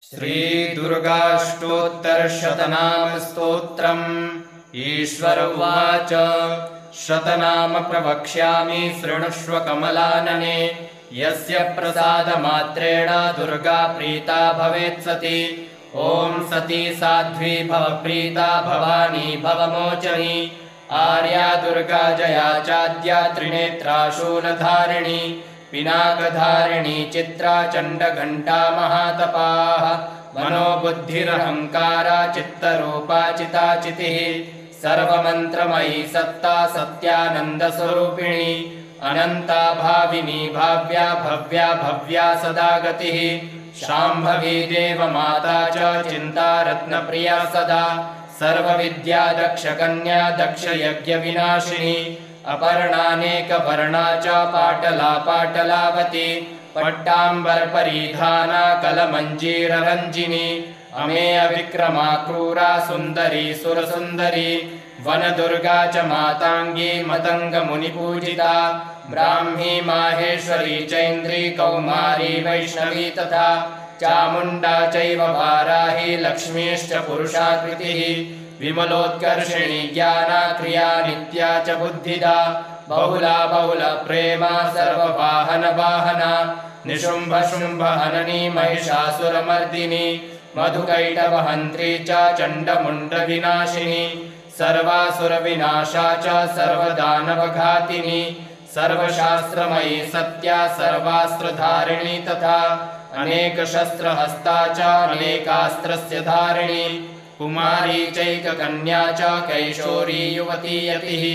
श्रीदुर्गाष्टोत्तरशतनामस्तोत्रम्। ईश्वर उवाच। शतनाम प्रवक्ष्यामि शृणुष्व कमलानने। यस्य प्रसादमात्रेण दुर्गा प्रीता भवेत् सती। ॐ सती साध्वी भव प्रीता भवानी भवमोचनी। आर्या दुर्गा जया चाद्या त्रिनेत्रा शूलधारिणी। पिनाकधारिणी चित्रा चण्डघण्टा महातपाः। मनोबुद्धिरहङ्कारा चित्तरूपा चिताचितिः। सर्वमन्त्रमयी सत्ता सत्यानन्दस्वरूपिणी। अनन्ता भाविनी भाव्या भव्या भव्या सदा गतिः। शाम्भवी देवमाता च चिन्तारत्नप्रिया सदा। सर्वविद्या दक्षकन्या दक्षयज्ञविनाशिनी। अपर्णानेकवर्णा च पाटला पाटलावती। पट्टाम्बरपरिधाना कलमञ्जीररञ्जिनी। अमेय विक्रमा क्रूरा सुन्दरी सुरसुन्दरी। वनदुर्गा च माताङ्गी मतङ्गमुनिपूजिता। ब्राह्मी माहेश्वरी चैन्द्री कौमारी वैष्णवी तथा। चामुण्डा चैव वाराही लक्ष्मीश्च पुरुषाकृतिः। विमलोत्कर्षिणी ज्ञाना क्रिया नित्या च बुद्धिदा। बहुला बहुला प्रेमा सर्ववाहन वाहना। निशुम्भ शुम्भ हननी महिषासुरमर्दिनी। मधुकैटवहन्त्री च चण्डमुण्डविनाशिनी। सर्वासुरविनाशा च सर्वदानवघातिनी। सर्वशास्त्रमयी सत्या सर्वास्त्रधारिणी तथा। अनेकशस्त्रहस्ता च अनेकास्त्रस्य धारिणी। कुमारी चैककन्या च कैशोरी युवती यतिः।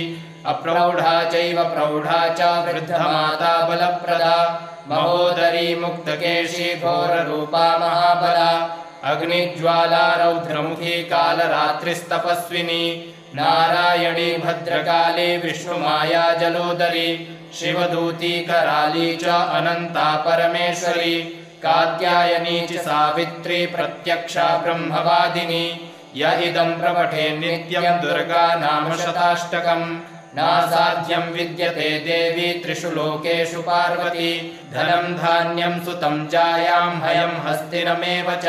अप्रौढा चैव प्रौढा च वृद्धमाता बलप्रदा। महोदरी मुक्तकेशी घोररूपा महाबला। अग्निज्वाला रौद्रमुखी कालरात्रिस्तपस्विनी। नारायणी भद्रकाली विष्णुमाया जलोदरी। शिवदूती कराली च अनन्ता परमेश्वरी। कात्यायनी च सावित्री प्रत्यक्षा ब्रह्मवादिनी। य इदं प्रपठे नित्यं दुर्गा नाम शताष्टकम्। नासाध्यं विद्यते देवी त्रिषु लोकेषु पार्वती। धनं धान्यं सुतं जायां हयं हस्तिनमेव च।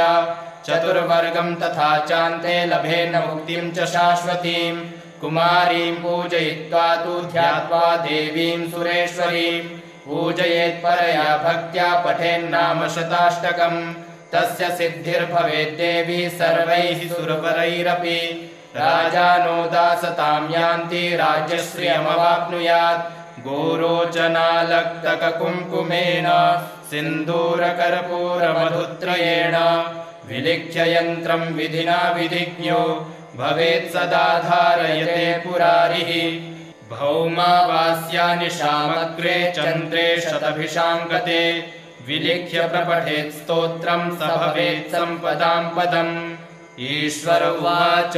चतुर्वर्गं तथा चान्ते लभेन मुक्तिं च शाश्वतीं। कुमारीं पूजयित्वा तु ध्यात्वा देवीं सुरेश्वरीं। पूजयेत्परया भक्त्या पठेन्नाम शताष्टकम्। तस्य सिद्धिर्भवेद्देवी सर्वैः सुरवरैरपि। राजानो दासतां यान्ति राज्यश्रियमवाप्नुयात्। गोरोचनालक्तककुङ्कुमेन सिन्दूरकर्पूरमधुत्रयेण। विलिख्य यन्त्रं विधिना विधिज्ञो भवेत् सदा धारयते पुरारिः। भौमावास्यानि शामग्रे चन्द्रे शतभिषां गते। विलिख्य प्रपठेत् स्तोत्रं स भवेत् सम्पदां पदम्। ईश्वर उवाच।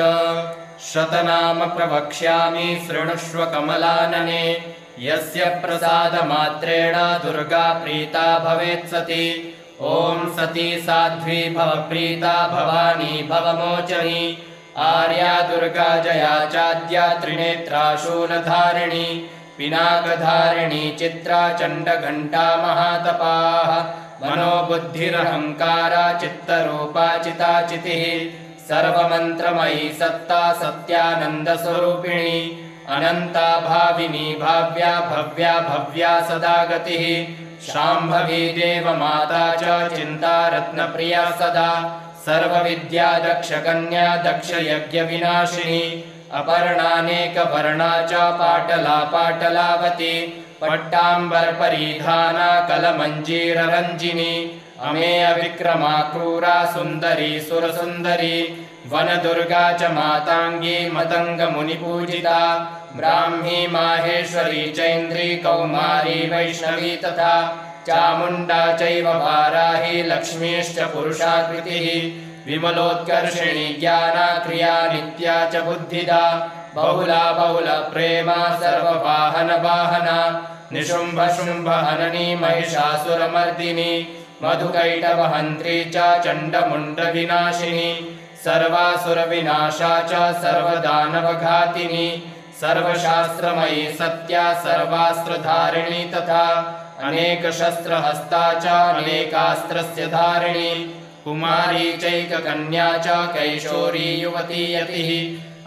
शतनाम प्रवक्ष्यामि शृणुष्व कमलानने। यस्य प्रसादमात्रेण दुर्गा प्रीता भवेत् सती। ॐ सती साध्वी भव प्रीता भवानी भवमोचनी। आर्या दुर्गा जया चाद्या त्रिनेत्रा शूलधारिणी। पिनाकधारिणी चित्रा चण्डघण्टा महातपाः। मनोबुद्धिरहङ्कारा चित्तरूपा चिताचितिः। सर्वमन्त्रमयी सत्ता सत्यानन्दस्वरूपिणी। अनन्ता भाविनी भाव्या भव्या भव्या सदा गतिः। शाम्भवी देवमाता च चिन्तारत्नप्रिया सदा। सर्वविद्या दक्षकन्या दक्षयज्ञविनाशिनी। अपर्णानेकवर्णा च पाटला पाटलावती। पट्टाम्बरपरिधाना कलमञ्जीररञ्जिनी। अमेय विक्रमा क्रूरा सुन्दरी सुरसुन्दरी। वनदुर्गा च माताङ्गी मतङ्गमुनिपूजिता। ब्राह्मी माहेश्वरी चैन्द्री कौमारी वैष्णवी तथा। चामुण्डा चैव वाराही लक्ष्मीश्च पुरुषाकृतिः। विमलोत्कर्षिणी ज्ञाना क्रिया नित्या च बुद्धिदा। बहुला बहुला प्रेमा सर्ववाहन वाहना। निशुम्भ शुम्भ हननी महिषासुरमर्दिनी। मधुकैटवहन्त्री च चण्डमुण्डविनाशिनी। सर्वासुरविनाशा च सर्वदानवघातिनी। सर्वशास्त्रमयी सत्या सर्वास्त्रधारिणी तथा। अनेकशस्त्रहस्ता च अनेकास्त्रस्य धारिणी। कुमारी चैककन्या च कैशोरी युवती यतिः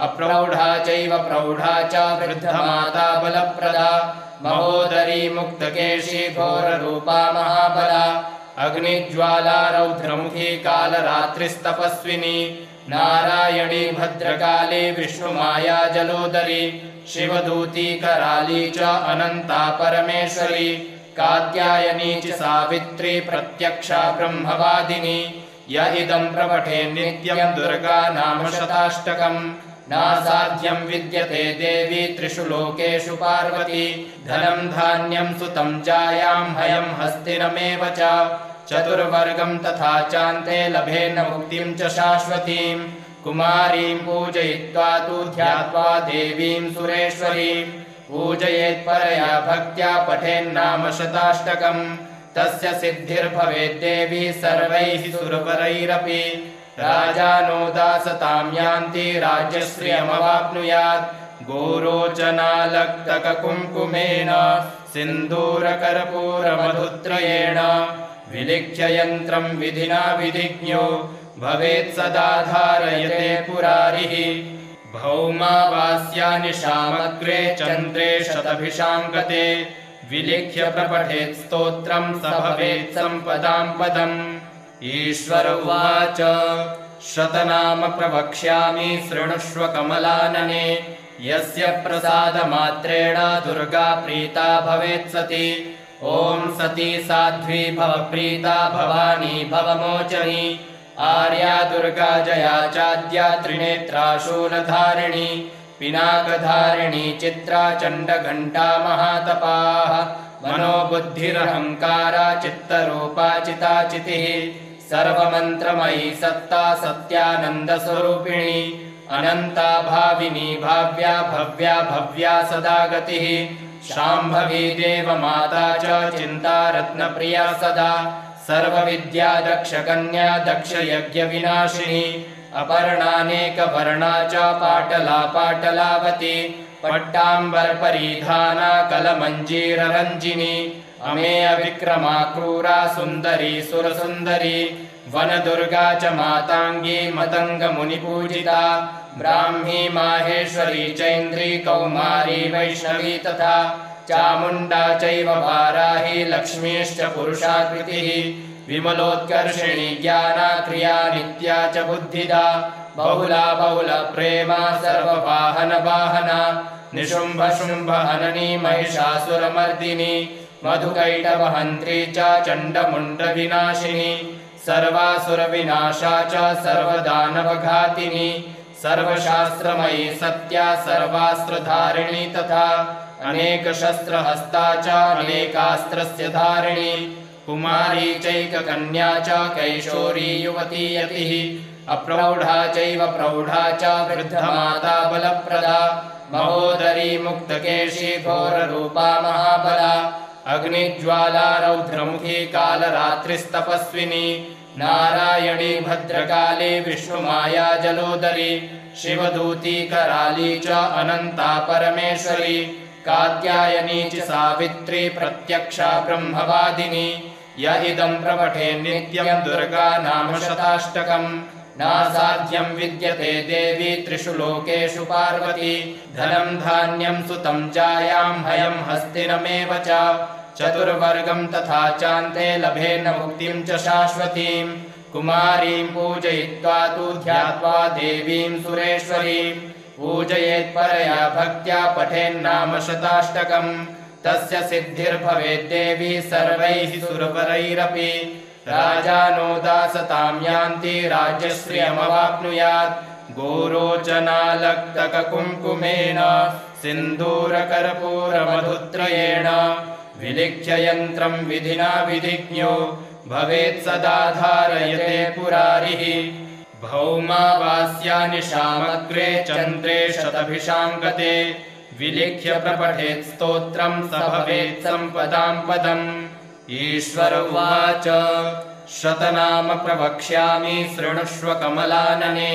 अप्रौढा चैव प्रौढा च वृद्धमाता बलप्रदा महोदरी मुक्तकेशी घोररूपा महाबला अग्निज्वाला रौद्रमुखी कालरात्रिस्तपस्विनी नारायणी भद्रकाली विष्णुमाया जलोदरी शिवदूती कराली च अनन्ता परमेश्वरी कात्यायनी च सावित्री प्रत्यक्षा ब्रह्मवादिनी य इदं प्रपठे नित्यं दुर्गा नाम शताष्टकम् नासाध्यं विद्यते देवी त्रिषु लोकेषु पार्वती धनं धान्यं सुतं जायां हयं हस्तिनमेव च चतुर्वर्गं तथा चान्ते लभेन मुक्तिं च शाश्वतीं कुमारीं पूजयित्वा तु ध्यात्वा देवीं सुरेश्वरीं पूजयेत्परया भक्त्या पठेन्नाम शताष्टकम् तस्य सिद्धिर्भवेद्देवी सर्वैः सुरवरैरपि राजानो दासतां यान्ति राज्यश्रियमवाप्नुयात् गोरोचनालक्तककुङ्कुमेन सिन्दूरकर्पूरमधुत्रयेण विलिख्य यन्त्रं विधिना विधिज्ञो भवेत् सदा धारयते पुरारिः भौमावास्यानि शामग्रे चन्द्रे शतभिषां गते विलिख्य प्रपठेत् स्तोत्रं स भवेत् सम्पदां पदम् ईश्वर उवाच शतनाम प्रवक्ष्यामि शृणुष्व कमलानने यस्य प्रसादमात्रेण दुर्गा प्रीता भवेत् सती ॐ सती साध्वी भव प्रीता भवानी भवमोचनी आर्या दुर्गा जया चाद्या त्रिनेत्रा शूलधारिणी पिनाकधारिणी चित्रा चण्डघण्टा महातपाः मनोबुद्धिरहङ्कारा चित्तरूपा चिताचितिः सर्वमन्त्रमयी सत्ता सत्यानन्दस्वरूपिणी अनन्ता भाविनी भाव्या भव्या भव्या सदा गतिः शाम्भवी देवमाता च चिन्तारत्नप्रिया सदा सर्वविद्या दक्षकन्या दक्षयज्ञविनाशिनी अपर्णानेकवर्णा च पाटला पाटलावती पट्टाम्बरपरिधाना कलमञ्जीररञ्जिनी अमेय विक्रमा क्रूरा सुन्दरी सुरसुन्दरी वनदुर्गा च माताङ्गी मतङ्गमुनिपूजिता ब्राह्मी माहेश्वरी चैन्द्री कौमारी वैष्णवी तथा चामुण्डा चैव वाराही लक्ष्मीश्च पुरुषाकृतिः विमलोत्कर्षिणी ज्ञाना क्रिया नित्या च बुद्धिदा बहुला बहुलप्रेमा सर्ववाहनवाहना निशुम्भशुम्भहननी महिषासुरमर्दिनी मधुकैटवहन्त्री च चण्डमुण्डविनाशिनी सर्वासुरविनाशा च सर्वदानवघातिनी सर्वशास्त्रमयी सत्या सर्वास्त्रधारिणी तथा अनेकशस्त्रहस्ता च अनेकास्त्रस्य धारिणी कुमारी चैककन्या च कैशोरी युवती यतिः अप्रौढा चैव प्रौढा च वृद्धमाता बलप्रदा महोदरी मुक्तकेशी घोररूपा महाबला अग्निज्वाला रौद्रमुखी कालरात्रिस्तपस्विनी नारायणी भद्रकाली विष्णुमाया जलोदरी शिवदूती कराली च अनन्ता परमेश्वरी कात्यायनी च सावित्री प्रत्यक्षा ब्रह्मवादिनी य इदं प्रपठे नित्यं दुर्गा नाम शताष्टकम् नासाध्यं विद्यते देवी त्रिषु लोकेषु पार्वती धनं धान्यं सुतं जायां हयं हस्तिनमेव च चतुर्वर्गं तथा चान्ते लभेन मुक्तिं च शाश्वतीं कुमारीं पूजयित्वा तु ध्यात्वा देवीं सुरेश्वरीं पूजयेत्परया भक्त्या पठेन्नाम शताष्टकम् तस्य सिद्धिर्भवेद्देवी सर्वैः सुरवरैरपि राजानो दासतां यान्ति राज्यश्रियमवाप्नुयात् गोरोचनालक्तककुङ्कुमेन सिन्दूरकर्पूरमधुत्रयेण विलिख्य यन्त्रं विधिना विधिज्ञो भवेत् सदा धारयते पुरारिः भौमावास्यानि शामग्रे चन्द्रे शतभिषां गते विलिख्य प्रपठेत् स्तोत्रं स भवेत् सम्पदां पदम् ईश्वर उवाच शतनाम प्रवक्ष्यामि शृणुष्व कमलानने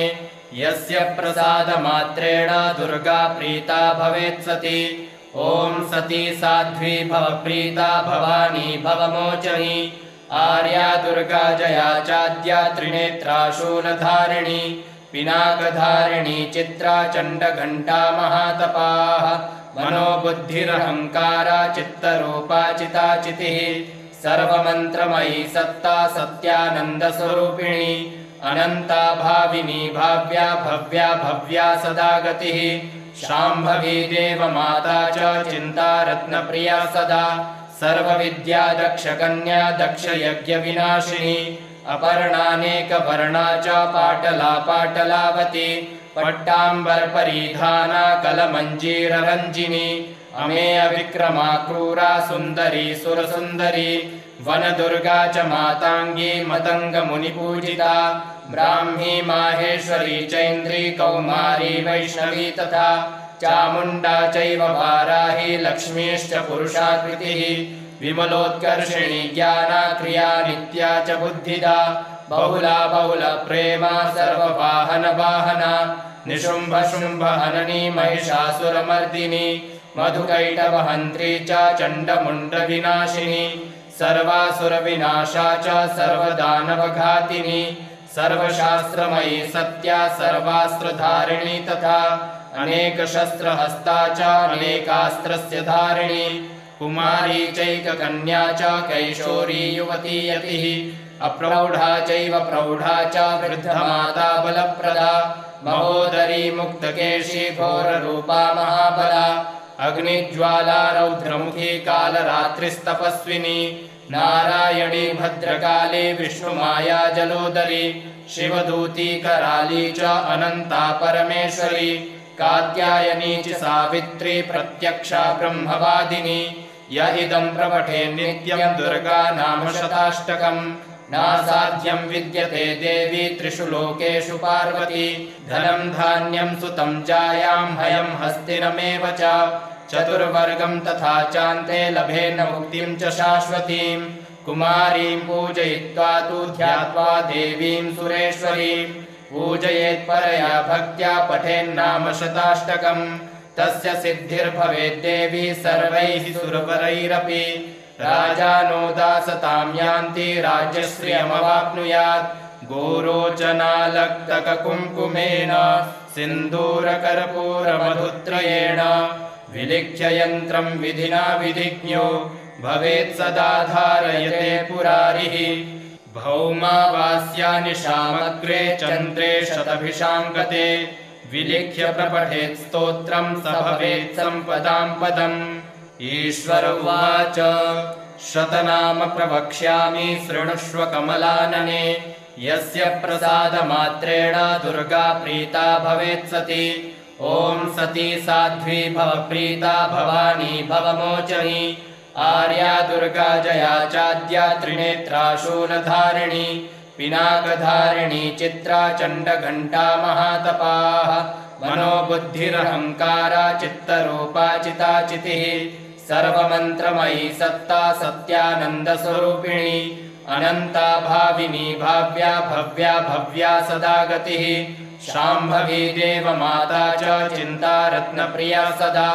यस्य प्रसादमात्रेण दुर्गा प्रीता भवेत् सती ॐ सती साध्वी भव प्रीता भवानी भवमोचनी आर्या दुर्गा जया चाद्या त्रिनेत्रा शूलधारिणी पिनाकधारिणी चित्रा चण्डघण्टा महातपाः मनोबुद्धिरहङ्कारा चित्तरूपा चिताचितिः सर्वमन्त्रमयी सत्ता सत्यानन्दस्वरूपिणी अनन्ता भाविनी भाव्या भव्या भव्या सदा गतिः शाम्भवी देवमाता च चिन्तारत्नप्रिया सदा सर्वविद्या दक्षकन्या दक्षयज्ञविनाशिनी अपर्णानेकवर्णा च पाटला पाटलावती पट्टाम्बरपरिधाना कलमञ्जीररञ्जिनी अमेय विक्रमा क्रूरा सुन्दरी सुरसुन्दरी वनदुर्गा च माताङ्गी मतङ्गमुनिपूजिता ब्राह्मी माहेश्वरी चैन्द्री कौमारी वैष्णवी तथा चामुण्डा चैव वाराही लक्ष्मीश्च पुरुषाकृतिः विमलोत्कर्षिणी ज्ञाना क्रिया नित्या च बुद्धिदा बहुला बहुलप्रेमा सर्ववाहनवाहना निशुम्भशुम्भहननी महिषासुरमर्दिनी मधुकैटवहन्त्री च चण्डमुण्डविनाशिनी सर्वासुरविनाशा च सर्वदानवघातिनी सर्वशास्त्रमयी सत्या सर्वास्त्रधारिणी तथा अनेकशस्त्रहस्ता च अनेकास्त्रस्य धारिणी कुमारी चैककन्या च कैशोरी युवती यतिः अप्रौढा चैव प्रौढा च वृद्धमाता बलप्रदा महोदरी मुक्तकेशी घोररूपा महाबला अग्निज्वाला रौद्रमुखी कालरात्रिस्तपस्विनी नारायणी भद्रकाली विष्णुमाया जलोदरी शिवदूती कराली च अनन्ता परमेश्वरी कात्यायनी च सावित्री प्रत्यक्षा ब्रह्मवादिनी य इदं प्रपठे नित्यं दुर्गा नाम शताष्टकम् नासाध्यं विद्यते देवी त्रिषु लोकेषु पार्वती धनं धान्यं सुतं जायां हयं हस्तिनमेव च चतुर्वर्गं तथा चान्ते लभेन मुक्तिं च शाश्वतीं कुमारीं पूजयित्वा तु ध्यात्वा देवीं सुरेश्वरीं पूजयेत्परया भक्त्या पठेन्नाम शताष्टकम् तस्य सिद्धिर्भवेद्देवी सर्वैः सुरवरैरपि राजानो दासतां यान्ति राज्यश्रियमवाप्नुयात् गोरोचनालक्तककुङ्कुमेन सिन्दूरकर्पूरमधुत्रयेण विलिख्य यन्त्रं विधिना विधिज्ञो भवेत् सदा धारयते पुरारिः भौमावास्यानिशामग्रे चन्द्रे शतभिषाङ्कते विलिख्य प्रपठेत् स्तोत्रं स भवेत् सम्पदां पदम् ईश्वर उवाच शतनाम प्रवक्ष्यामि शृणुष्व कमलानने यस्य प्रसादमात्रेण दुर्गा प्रीता भवेत् सती ॐ सती साध्वी भव प्रीता भवानी भवमोचनी आर्या दुर्गा जया चाद्या त्रिनेत्रा शूलधारिणी पिनाकधारिणी चित्रा चण्डघण्टा महातपाः मनोबुद्धिरहङ्कारा चित्तरूपा चिताचितिः सर्वमन्त्रमयी सत्ता सत्यानन्दस्वरूपिणी अनन्ता भाविनी भाव्या भव्या भव्या सदा गतिः शाम्भवी देवमाता च चिन्तारत्नप्रिया सदा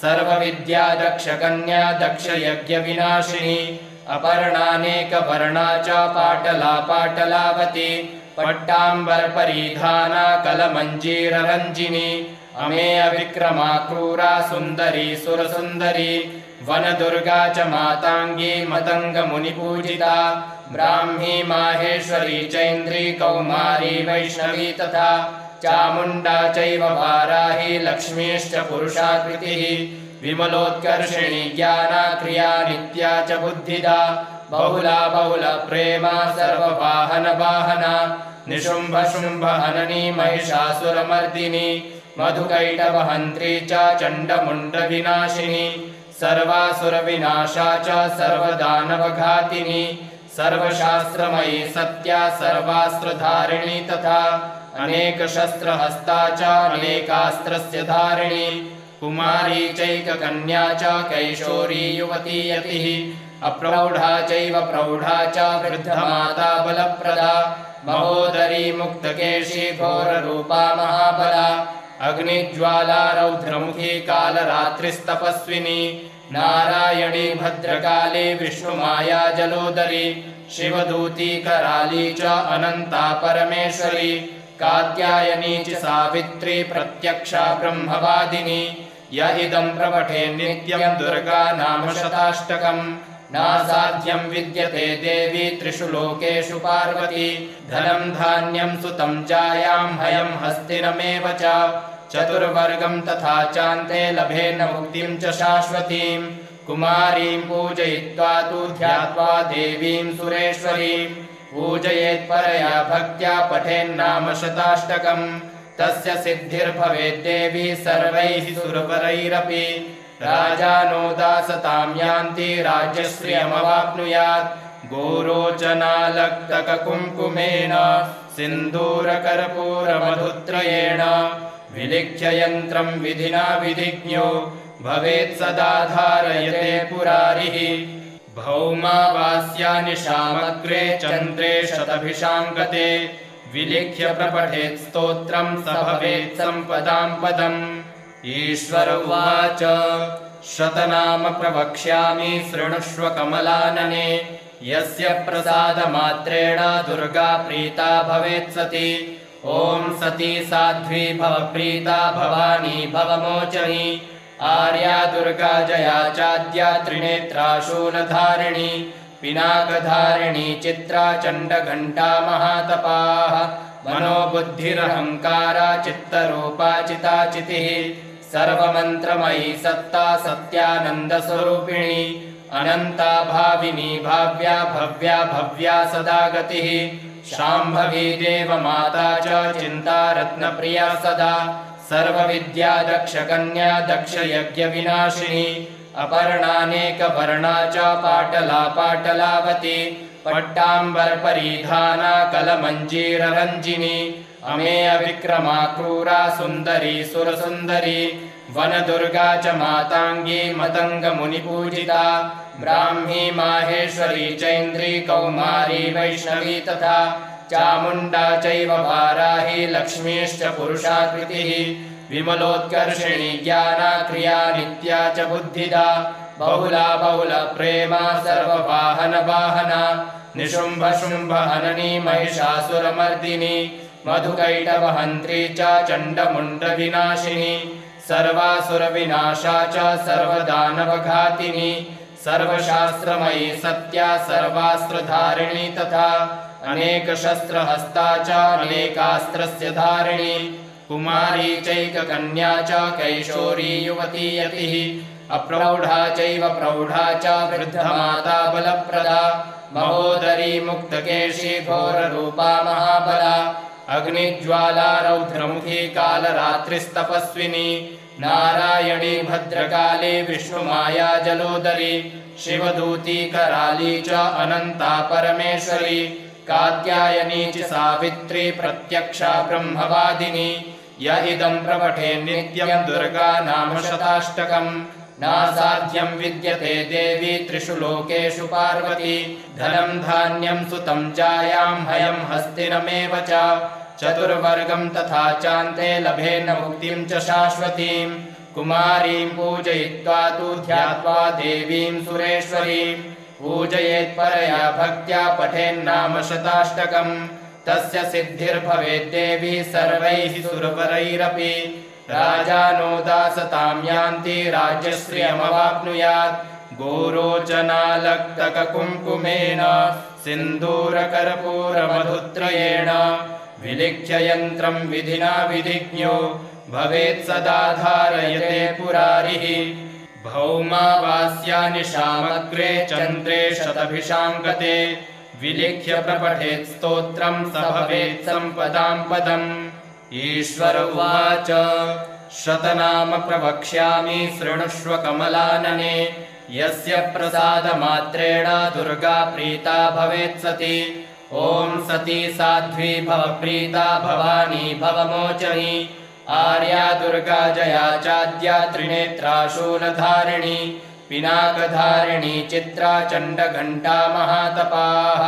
सर्वविद्या दक्षकन्या दक्षयज्ञविनाशिनी अपर्णानेकवर्णा च पाटला पाटलावती पट्टाम्बरपरिधाना कलमञ्जीररञ्जिनी अमेय विक्रमा क्रूरा सुन्दरी सुरसुन्दरी वनदुर्गा च माताङ्गी मतङ्गमुनिपूजिता ब्राह्मी माहेश्वरी चैन्द्री कौमारी वैष्णवी तथा चामुण्डा चैव वाराही लक्ष्मीश्च पुरुषाकृतिः विमलोत्कर्षिणी ज्ञाना क्रिया नित्या च बुद्धिदा बहुला बहुलप्रेमा सर्ववाहनवाहना निशुम्भशुम्भहननी महिषासुरमर्दिनी मधुकैटवहन्त्री च चण्डमुण्डविनाशिनी सर्वासुरविनाशा च सर्वदानवघातिनी सर्वशास्त्रमयी सत्या सर्वास्त्रधारिणी तथा अनेकशस्त्रहस्ता च अनेकास्त्रस्य धारिणी कुमारी चैककन्या च कैशोरी युवती यतिः अप्रौढा चैव प्रौढा च वृद्धमाता बलप्रदा महोदरी मुक्तकेशी घोररूपा महाबला अग्निज्वाला रौद्रमुखी कालरात्रिस्तपस्विनी नारायणी भद्रकाली विष्णुमाया जलोदरी शिवदूती कराली च अनंता परमेश्वरी कात्यायनी च सावित्री प्रत्यक्षा ब्रह्मवादिनी य इदं प्रपठे नित्यं दुर्गा नाम शताष्टकम् नासाध्यं विद्यते देवी त्रिषु लोकेषु पार्वती धनं धान्यं सुतं जायां हयं हस्तिनमेव च चतुर्वर्गं तथा चान्ते लभेन मुक्तिं च शाश्वतीं कुमारीं पूजयित्वा तु ध्यात्वा देवीं सुरेश्वरीं पूजयेत् परया भक्त्या पठेन्नाम शताष्टकम् तस्य सिद्धिर्भवेद्देवी सर्वैः सुरवरैरपि राजानो दासतां यान्ति राज्यश्रियमवाप्नुयात् गोरोचनालक्तककुङ्कुमेन सिन्दूरकर्पूरमधुत्रयेण विलिख्य यन्त्रं विधिना विधिज्ञो भवेत् सदा धारयते पुरारिः भौमावास्यानिशामग्रे चन्द्रे शतभिषां गते विलिख्य प्रपठेत् स्तोत्रं स भवेत् सम्पदां पदम् ईश्वर उवाच शतनाम प्रवक्ष्यामि शृणुष्व कमलानने यस्य प्रसादमात्रेण दुर्गा प्रीता भवेत् सती ॐ सती साध्वी भव प्रीता भवानी भवमोचनी आर्या दुर्गा जया चाद्या त्रिनेत्रा शूलधारिणी पिनाकधारिणी चित्रा चण्डघण्टा महातपाः मनोबुद्धिरहङ्कारा चित्तरूपा चिताचितिः सर्वमन्त्रमयी सत्ता सत्यानन्दस्वरूपिणी अनन्ता भाविनी भाव्या भव्या भव्या सदा गतिः शाम्भवी देवमाता च चिन्तारत्नप्रिया सदा सर्वविद्या दक्षकन्या दक्षयज्ञविनाशिनी अपर्णानेकवर्णा च पाटला पाटलावती पट्टाम्बरपरिधाना कलमञ्जीररञ्जिनी अमेय विक्रमा क्रूरा सुन्दरी सुरसुन्दरी वनदुर्गा च माताङ्गी मतङ्गमुनिपूजिता ब्राह्मी माहेश्वरी चैन्द्री कौमारी वैष्णवी तथा चामुण्डा चैव वाराही लक्ष्मीश्च पुरुषाकृतिः विमलोत्कर्षिणी ज्ञाना क्रिया नित्या च बुद्धिदा बहुला बहुलप्रेमा सर्ववाहनवाहना निशुम्भशुम्भहननी महिषासुरमर्दिनी मधुकैटवहन्त्री च चण्डमुण्डविनाशिनी सर्वासुरविनाशा च सर्वदानवघातिनी सर्वशास्त्रमयी सत्या सर्वास्त्रधारिणी तथा अनेकशस्त्रहस्ता च अनेकास्त्रस्य धारिणी कुमारी चैककन्या च कैशोरी युवती यतिः अप्रौढा चैव प्रौढा च वृद्धमाता बलप्रदा महोदरी मुक्तकेशी घोररूपा महाबला अग्निज्वाला रौद्रमुखी कालरात्रिस्तपस्विनी नारायणी भद्रकाली विष्णुमाया जलोदरी शिवदूती कराली च अनन्ता परमेश्वरी कात्यायनी च सावित्री प्रत्यक्षा ब्रह्मवादिनी य इदं प्रपठे नित्यं दुर्गा नाम शताष्टकम् नासाध्यं विद्यते देवी त्रिषु लोकेषु पार्वती धनं धान्यं सुतं जायां हयं हस्तिनमेव च चतुर्वर्गं तथा चान्ते लभेन मुक्तिं च शाश्वतीं कुमारीं पूजयित्वा तु ध्यात्वा देवीं सुरेश्वरीं पूजयेत् परया भक्त्या पठेन्नाम शताष्टकम् तस्य सिद्धिर्भवेद्देवी सर्वैः सुरवरैरपि राजानो दासतां यान्ति राज्यश्रियमवाप्नुयात् गोरोचनालक्तककुङ्कुमेन सिन्दूरकर्पूरमधुत्रयेण विलिख्य यन्त्रं विधिना विधिज्ञो भवेत् सदा धारयते पुरारिः भौमावास्यानिशामग्रे चन्द्रे शतभिषां गते विलिख्य प्रपठेत् स्तोत्रं स भवेत् सम्पदां पदम् ईश्वर उवाच शतनाम प्रवक्ष्यामि शृणुष्व कमलानने यस्य प्रसादमात्रेण दुर्गा प्रीता भवेत् सती ॐ सती साध्वी भव प्रीता भवानी भवमोचनी आर्या दुर्गा जया चाद्या त्रिनेत्रा शूलधारिणी पिनाकधारिणी चित्रा चण्डघण्टा महातपाः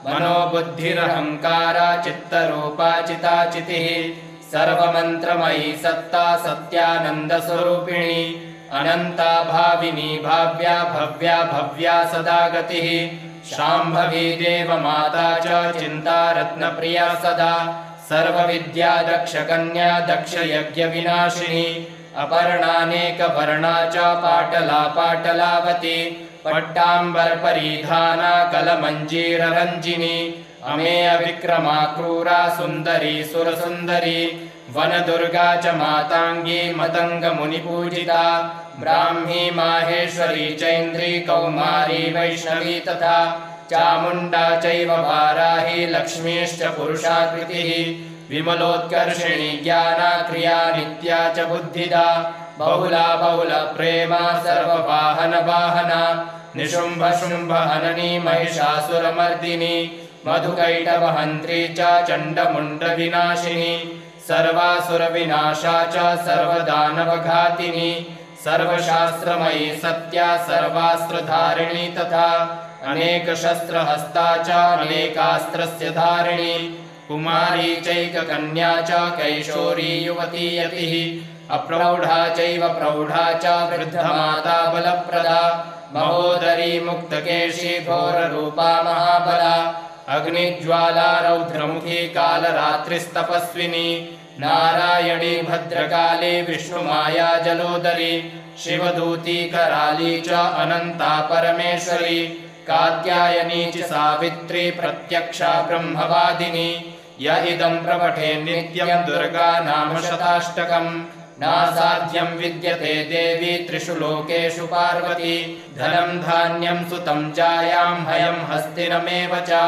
मनोबुद्धिरहङ्कारा चित्तरूपा चिताचितिः सर्वमन्त्रमयी सत्ता सत्यानन्दस्वरूपिणी अनन्ता भाविनी भाव्या भव्या भव्या सदा गतिः शाम्भवी देवमाता च चिन्तारत्नप्रिया सदा सर्वविद्या दक्षकन्या दक्षयज्ञविनाशिनी अपर्णानेकवर्णा च पाटला पाटलावती पट्टाम्बरपरिधाना कलमञ्जीररञ्जिनी अमेय विक्रमा क्रूरा सुन्दरी सुरसुन्दरी वनदुर्गा च माताङ्गी मतङ्गमुनिपूजिता ब्राह्मी माहेश्वरी चैन्द्री कौमारी वैष्णवी तथा चामुण्डा चैव वाराही लक्ष्मीश्च पुरुषाकृतिः विमलोत्कर्षिणी ज्ञाना क्रिया नित्या च बुद्धिदा बहुला बहुलप्रेमा सर्ववाहनवाहना निशुम्भशुम्भहननी महिषासुरमर्दिनी मधुकैटवहन्त्री च चण्डमुण्डविनाशिनी सर्वासुरविनाशा च सर्वदानवघातिनी सर्वशास्त्रमयी सत्या सर्वास्त्रधारिणी तथा अनेकशस्त्रहस्ता च अनेकास्त्रस्य धारिणी कुमारी चैककन्या च कैशोरी युवती यतिः अप्रौढा चैव प्रौढा च वृद्धमाता बलप्रदा महोदरी मुक्तकेशी घोररूपा महाबला अग्निज्वाला रौद्रमुखी कालरात्रिस्तपस्विनी नारायणी भद्रकाली विष्णुमाया जलोदरी शिवदूती कराली च अनन्ता परमेश्वरी कात्यायनी च सावित्री प्रत्यक्षा ब्रह्मवादिनी य इदं प्रपठे नित्यं दुर्गा नाम शताष्टकम् नासाध्यं विद्यते देवी त्रिषु लोकेषु पार्वती धनं धान्यं सुतं जायां हयं हस्तिनमेव च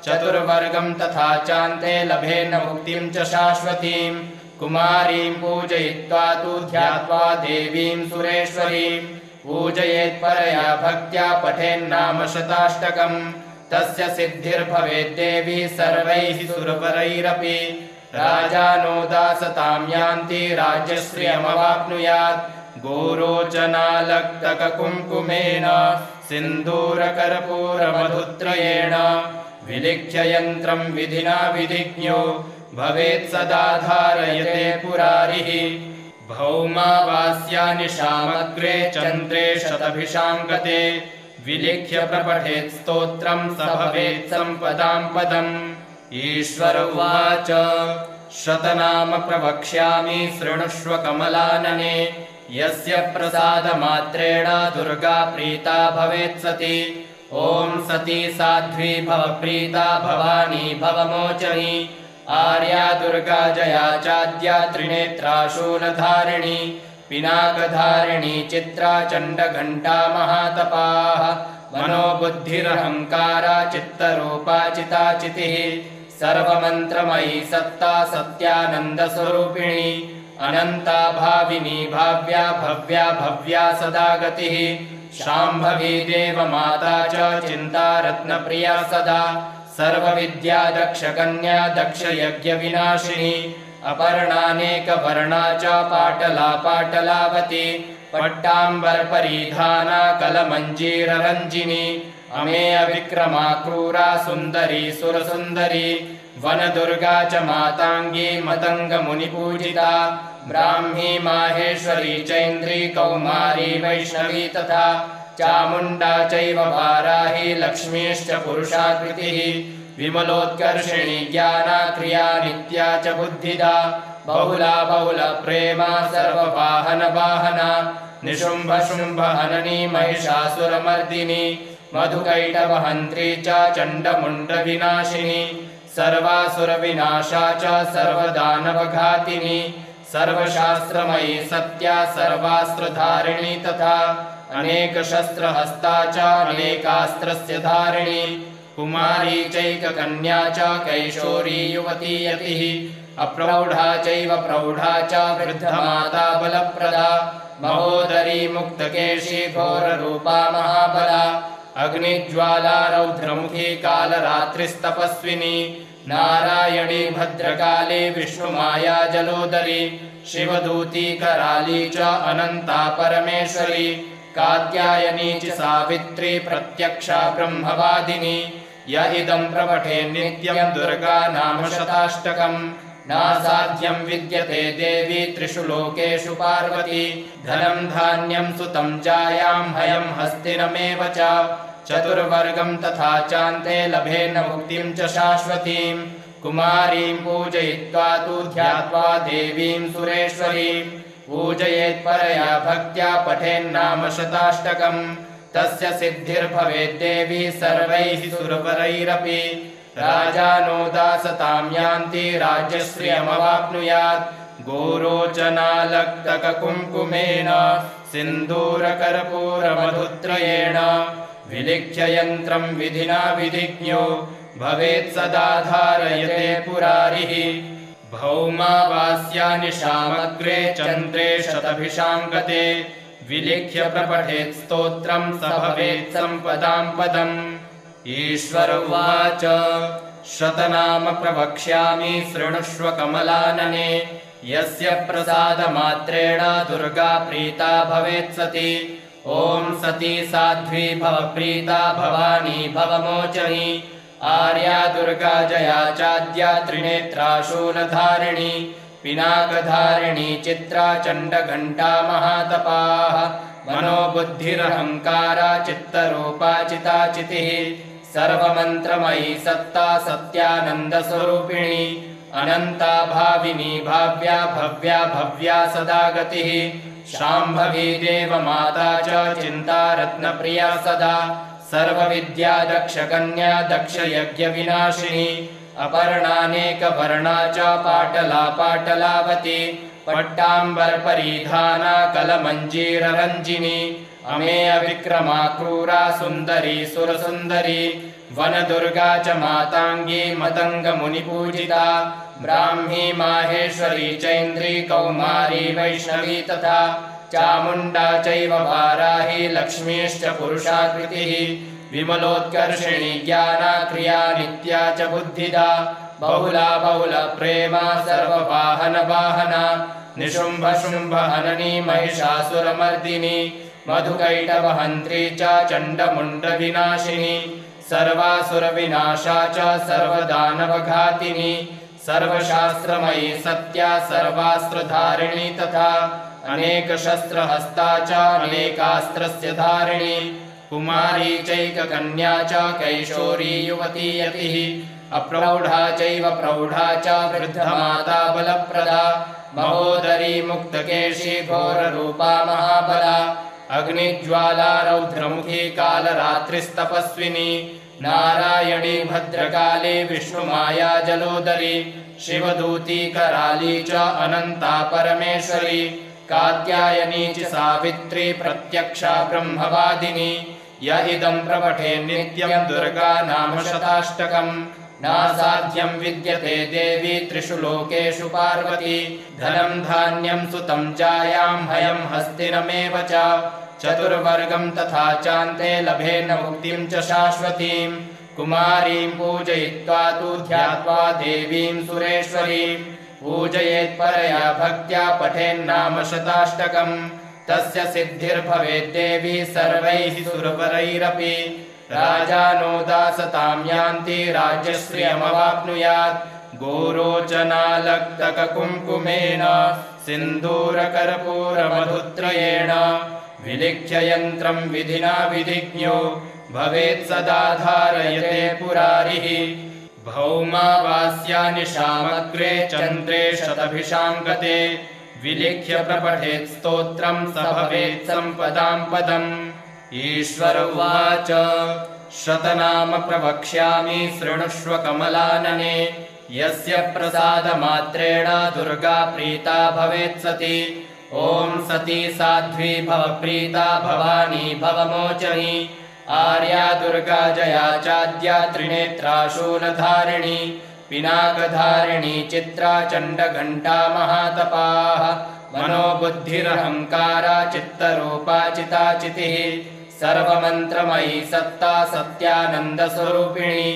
चतुर्वर्गं तथा चान्ते लभेन मुक्तिं च शाश्वतीं कुमारीं पूजयित्वा तु ध्यात्वा देवीं सुरेश्वरीं पूजयेत्परया भक्त्या पठेन्नाम शताष्टकम् तस्य सिद्धिर्भवेद्देवी सर्वैः सुरवरैरपि राजानो दासतां यान्ति राज्यश्रियमवाप्नुयात् गोरोचनालक्तककुङ्कुमेन सिन्दूरकर्पूरमधुत्रयेण विलिख्य यन्त्रं विधिना विधिज्ञो भवेत् सदा धारयते पुरारिः भौमावास्यानि शामग्रे चन्द्रे शतभिषां गते विलिख्य प्रपठेत् स्तोत्रं स भवेत् सम्पदां पदम् ईश्वर उवाच शतनाम प्रवक्ष्यामि शृणुष्व कमलानने यस्य प्रसादमात्रेण दुर्गा प्रीता भवेत् सती ॐ सती साध्वी भव प्रीता भवानी भवमोचनी आर्या दुर्गा जया चाद्या त्रिनेत्रा शूलधारिणी पिनाकधारिणी चित्रा चण्डघण्टा महातपाः मनोबुद्धिरहङ्कारा चित्तरूपा चिताचितिः सर्वमन्त्रमयी सत्ता सत्यानन्दस्वरूपिणी अनन्ता भाविनी भाव्या भव्या भव्या सदा गतिः शाम्भवी देवमाता च चिन्तारत्नप्रिया सदा सर्वविद्या दक्षकन्या दक्षयज्ञविनाशिनी अपर्णानेकवर्णा च पाटला पाटलावती पट्टाम्बरपरिधाना कलमञ्जीररञ्जिनी अमेय विक्रमा क्रूरा सुन्दरी सुरसुन्दरी वनदुर्गा च माताङ्गी मतङ्गमुनिपूजिता ब्राह्मी माहेश्वरी चैन्द्री कौमारी वैष्णवी तथा चामुण्डा चैव वाराही लक्ष्मीश्च पुरुषाकृतिः विमलोत्कर्षिणी ज्ञाना क्रिया नित्या च बुद्धिदा बहुला बहुलप्रेमा सर्ववाहनवाहना निशुम्भशुम्भहननी महिषासुरमर्दिनी मधुकैटवहन्त्री च चण्डमुण्डविनाशिनी सर्वासुरविनाशा च सर्वदानवघातिनी सर्वशास्त्रमयी सत्या सर्वास्त्रधारिणी तथा अनेकशस्त्रहस्ता च अनेकास्त्रस्य धारिणी कुमारी चैककन्या च कैशोरी युवती यतिः अप्रौढा चैव प्रौढा च वृद्धमाता बलप्रदा महोदरी मुक्तकेशी घोररूपा महाबला अग्निज्वाला रौद्रमुखी कालरात्रिस्तपस्विनी नारायणी भद्रकाली विष्णुमाया जलोदरी शिवदूती कराली च अनन्ता परमेश्वरी कात्यायनी च सावित्री प्रत्यक्षा ब्रह्मवादिनी य इदं प्रपठे नित्यं दुर्गा नाम शताष्टकम् नासाध्यं विद्यते देवी त्रिषु लोकेषु पार्वती धनं धान्यं सुतं जायां हयं हस्तिनमेव च चतुर्वर्गं तथा चान्ते लभेन मुक्तिं च शाश्वतीं कुमारीं पूजयित्वा तु ध्यात्वा देवीं सुरेश्वरीं पूजयेत् परया भक्त्या पठेन्नाम शताष्टकम् तस्य सिद्धिर्भवेद्देवी सर्वैः सुरवरैरपि राजानो दासतां यान्ति राज्यश्रियमवाप्नुयात् गोरोचनालक्तककुङ्कुमेन सिन्दूरकर्पूरमधुत्रयेण विलिख्य यन्त्रं विधिना विधिज्ञो भवेत् सदा धारयते पुरारिः भौमावास्यानिशामग्रे चन्द्रे शतभिषां गते विलिख्य प्रपठेत् स्तोत्रं स भवेत् सम्पदां पदम् ईश्वर उवाच शतनाम प्रवक्ष्यामि शृणुष्व कमलानने यस्य प्रसादमात्रेण दुर्गा प्रीता भवेत् सती ॐ सती साध्वी भव प्रीता भवानी भवमोचनी आर्या दुर्गा जया चाद्या त्रिनेत्रा शूलधारिणी पिनाकधारिणी चित्रा चण्डघण्टा महातपाः मनोबुद्धिरहङ्कारा चित्तरूपा चिताचितिः सर्वमन्त्रमयी सत्ता सत्यानन्दस्वरूपिणी अनन्ता भाविनी भाव्या भव्या भव्या सदा गतिः शाम्भवी देवमाता च चिन्तारत्नप्रिया सदा सर्वविद्या दक्षकन्या दक्षयज्ञविनाशिनी अपर्णानेकवर्णा च पाटला पाटलावती पट्टाम्बरपरिधाना कलमञ्जीररञ्जिनी अमेय विक्रमा क्रूरा सुन्दरी सुरसुन्दरी वनदुर्गा च माताङ्गी मतङ्गमुनिपूजिता ब्राह्मी माहेश्वरी चैन्द्री कौमारी वैष्णवी तथा चामुण्डा चैव वाराही लक्ष्मीश्च पुरुषाकृतिः विमलोत्कर्षिणी ज्ञाना क्रिया नित्या च बुद्धिदा बहुला बहुलप्रेमा सर्ववाहनवाहना निशुम्भशुम्भहननी महिषासुरमर्दिनी मधुकैटवहन्त्री च चण्डमुण्डविनाशिनी सर्वासुरविनाशा च सर्वदानवघातिनी सर्वशास्त्रमयी सत्या सर्वास्त्रधारिणी तथा अनेकशस्त्रहस्ता च अनेकास्त्रस्य धारिणी कुमारी चैककन्या च कैशोरी युवती यतिः अप्रौढा चैव प्रौढा च वृद्धमाता बलप्रदा महोदरी मुक्तकेशी घोररूपा महाबला अग्निज्वाला रौद्रमुखी कालरात्रिस्तपस्विनी नारायणी भद्रकाली विष्णुमाया जलोदरी शिवदूती कराली च अनन्ता परमेश्वरी कात्यायनी च सावित्री प्रत्यक्षा ब्रह्मवादिनी य इदं प्रपठे नित्यं दुर्गा नाम शताष्टकम् नासाध्यं विद्यते देवी त्रिषु लोकेषु पार्वती धनं धान्यं सुतं जायां हयं हस्तिनमेव च चतुर्वर्गं तथा चान्ते लभेन मुक्तिं च शाश्वतीं कुमारीं पूजयित्वा तु ध्यात्वा देवीं सुरेश्वरीं पूजयेत् परया भक्त्या पठेन्नाम शताष्टकम् तस्य सिद्धिर्भवेद्देवी सर्वैः सुरवरैरपि राजानो दासतां यान्ति राज्यश्रियमवाप्नुयात् गोरोचनालक्तककुङ्कुमेन सिन्दूरकर्पूरमधुत्रयेण विलिख्य यन्त्रं विधिना विधिज्ञो भवेत् सदा धारयते पुरारिः भौमावास्यानिशामग्रे चन्द्रे शतभिषां गते विलिख्य प्रपठेत् स्तोत्रं स भवेत् सम्पदां पदम् ईश्वर उवाच शतनाम प्रवक्ष्यामि शृणुष्व कमलानने यस्य प्रसादमात्रेण दुर्गा प्रीता भवेत् सती ॐ सती साध्वी भव प्रीता भवानी भवमोचनी आर्या दुर्गा जया चाद्या त्रिनेत्रा शूलधारिणी पिनाकधारिणी चित्रा चण्डघण्टा महातपाः मनोबुद्धिरहङ्कारा चित्तरूपा चिताचितिः सर्वमन्त्रमयी सत्ता सत्यानन्दस्वरूपिणी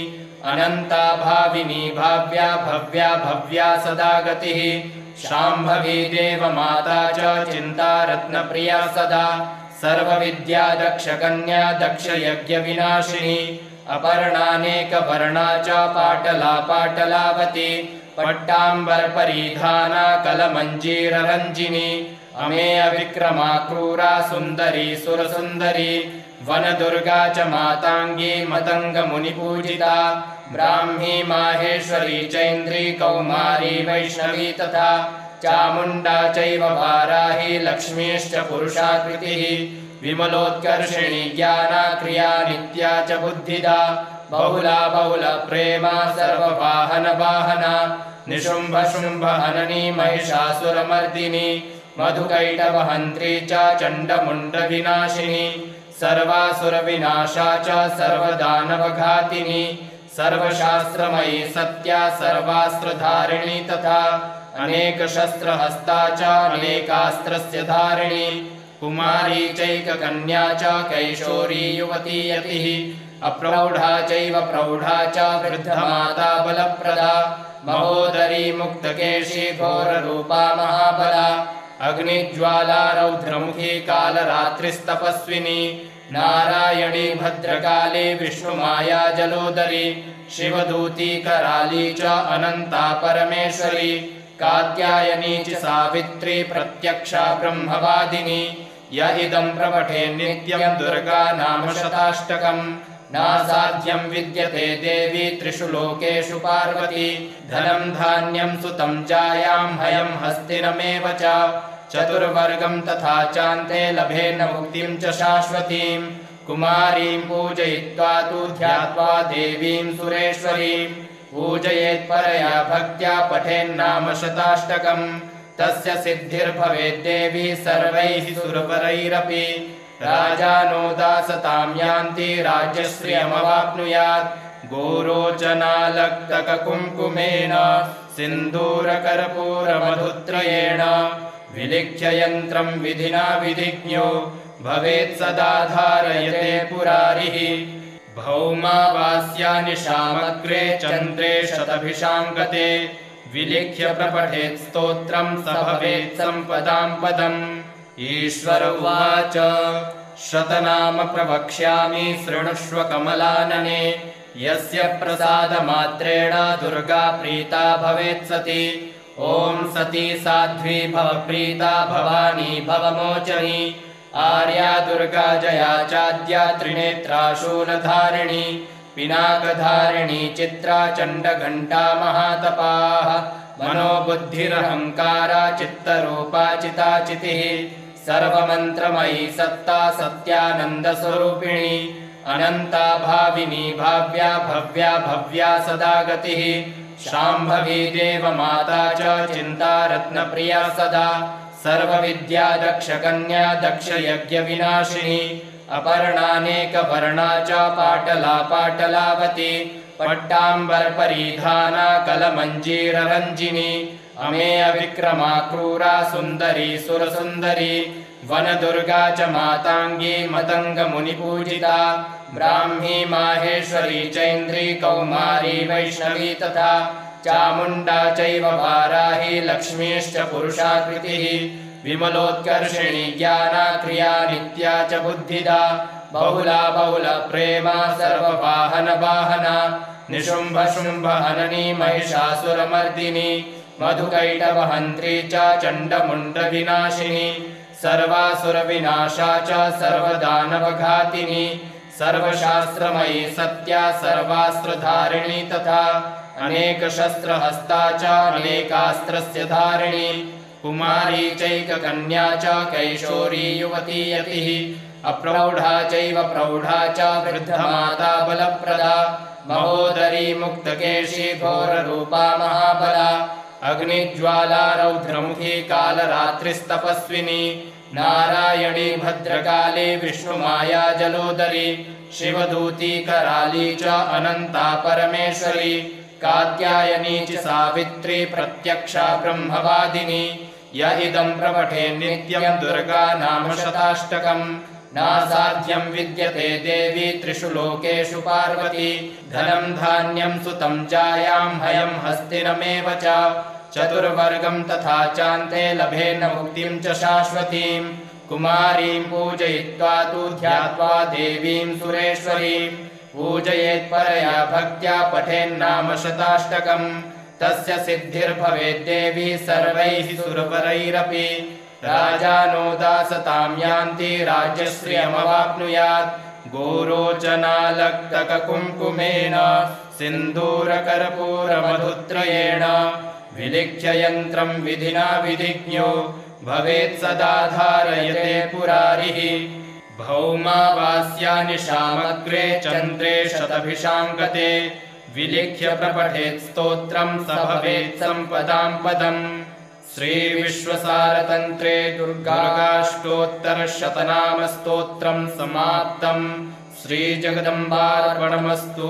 अनन्ता भाविनी भाव्या भव्या भव्या सदा गतिः शाम्भवी देवमाता च चिन्तारत्नप्रिया सदा सर्वविद्या दक्षकन्या दक्षयज्ञविनाशिनी अपर्णानेकवर्णा च पाटला पाटलावती पट्टाम्बरपरिधाना कलमञ्जीररञ्जिनी अमेय विक्रमा क्रूरा सुन्दरी सुरसुन्दरी वनदुर्गा च माताङ्गी मतङ्गमुनिपूजिता ब्राह्मी माहेश्वरी चैन्द्री कौमारी वैष्णवी तथा चामुण्डा चैव वाराही लक्ष्मीश्च पुरुषाकृतिः विमलोत्कर्षिणी ज्ञाना क्रिया नित्या च बुद्धिदा बहुला प्रेमा सर्ववाहन वाहना निशुम्भ शुम्भ हननी महिषासुरमर्दिनी मधुकैटवहन्त्री च चण्डमुण्ड विनाशिनी सर्वासुरविनाशा च सर्वदानवघातिनी सर्वशास्त्रमयी सत्या सर्वास्त्रधारिणी तथा अनेकशस्त्रहस्ता च अनेकास्त्रस्य धारिणी कुमारी चैककन्या च कैशोरी युवती यतिः अप्रौढा चैव प्रौढा च वृद्धमाता बलप्रदा महोदरी मुक्तकेशी घोररूपा महाबला अग्निज्वाला रौद्रमुखी कालरात्रिस्तपस्विनी नारायणी भद्रकाली विष्णुमाया जलोदरी शिवदूती कराली च अनन्ता परमेश्वरी कात्यायनी च सावित्री प्रत्यक्षा ब्रह्मवादिनी य इदं प्रपठे नित्यं दुर्गा नाम शताष्टकम् नासाध्यं विद्यते देवी त्रिषु लोकेषु पार्वती धनं धान्यं सुतं जायां हयं हस्तिनमेव च चतुर्वर्गं तथा चान्ते लभेन मुक्तिं च शाश्वतीं कुमारीं पूजयित्वा तु ध्यात्वा देवीं सुरेश्वरीं पूजयेत्परया भक्त्या पठेन्नाम शताष्टकम् तस्य सिद्धिर्भवेद्देवी सर्वैः सुरवरैरपि राजानो दासतां यान्ति राज्यश्रियमवाप्नुयात् गोरोचनालक्तककुङ्कुमेन सिन्दूरकर्पूरमधुत्रयेण विलिख्य यन्त्रं विधिना विधिज्ञो भवेत् सदा धारयते पुरारिः भौमावास्यानिशामग्रे चन्द्रे शतभिषां गते विलिख्य प्रपठेत् स्तोत्रं स भवेत् सम्पदां पदम् ईश्वर उवाच शतनाम प्रवक्ष्यामि शृणुष्व कमलानने यस्य प्रसादमात्रेण दुर्गा प्रीता भवेत् सती ॐ सती साध्वी भव प्रीता भवानी भवमोचनी आर्या दुर्गा जया चाद्या त्रिनेत्रा शूलधारिणी पिनाकधारिणी चित्रा चण्डघण्टा महातपाः मनोबुद्धिरहङ्कारा चित्तरूपा चिताचितिः सर्वमन्त्रमयी सत्ता सत्यानन्दस्वरूपिणी अनन्ता भाविनी भाव्या भव्या भव्या सदा गतिः शाम्भवी देवमाता च चिन्तारत्नप्रिया सदा सर्वविद्या दक्षकन्या दक्षयज्ञविनाशिनी अपर्णानेकवर्णा च पाटला पाटलावती पट्टाम्बरपरिधाना कलमञ्जीररञ्जिनी अमेय विक्रमा क्रूरा सुन्दरी सुरसुन्दरी वनदुर्गा च माताङ्गी मतङ्गमुनिपूजिता ब्राह्मी माहेश्वरी चैन्द्री कौमारी वैष्णवी तथा चामुण्डा चैव वाराही लक्ष्मीश्च पुरुषाकृतिः विमलोत्कर्षिणी ज्ञाना क्रिया नित्या च बुद्धिदा बहुला प्रेमा सर्ववाहन वाहना निशुम्भ शुम्भ हननी महिषासुरमर्दिनी मधुकैटवहन्त्री च चण्डमुण्ड विनाशिनी सर्वासुरविनाशा च सर्वदानवघातिनी सर्वशास्त्रमयी सत्या सर्वास्त्रधारिणी तथा अनेकशस्त्रहस्ता च अनेकास्त्रस्य धारिणी कुमारी चैककन्या च कैशोरी युवती यतिः अप्रौढा चैव प्रौढा च वृद्धमाता बलप्रदा महोदरी मुक्तकेशी घोररूपा महाबला अग्निज्वाला रौद्रमुखी कालरात्रिस्तपस्विनी नारायणी भद्रकाली विष्णुमाया जलोदरी शिवदूती कराली च अनन्ता परमेश्वरी कात्यायनी च सावित्री प्रत्यक्षा ब्रह्मवादिनी य इदं प्रपठे नित्यं दुर्गा नाम शताष्टकम् नासाध्यं विद्यते देवी त्रिषु लोकेषु पार्वती धनं धान्यं सुतं जायां हयं हस्तिनमेव च चतुर्वर्गं तथा चान्ते लभेन मुक्तिं च शाश्वतीं कुमारीं पूजयित्वा तु ध्यात्वा देवीं सुरेश्वरीं पूजयेत्परया भक्त्या पठेन्नाम शताष्टकम् तस्य सिद्धिर्भवेद्देवी सर्वैः सुरवरैरपि राजानो दासतां यान्ति राज्यश्रियमवाप्नुयात् गोरोचनालक्तककुङ्कुमेन सिन्दूरकर्पूरमधुत्रयेण विलिख्य यन्त्रं विधिना विधिज्ञो भवेत् सदा धारयते पुरारिः भौमावास्यानि शामग्रे चन्द्रे शतभिषां गते विलिख्य प्रपठेत् स्तोत्रं स भवेत् सम्पदां पदम् श्रीविश्वसारतन्त्रे दुर्गाष्टोत्तरशतनामस्तोत्रं समाप्तम् श्रीजगदम्बार्पणमस्तु।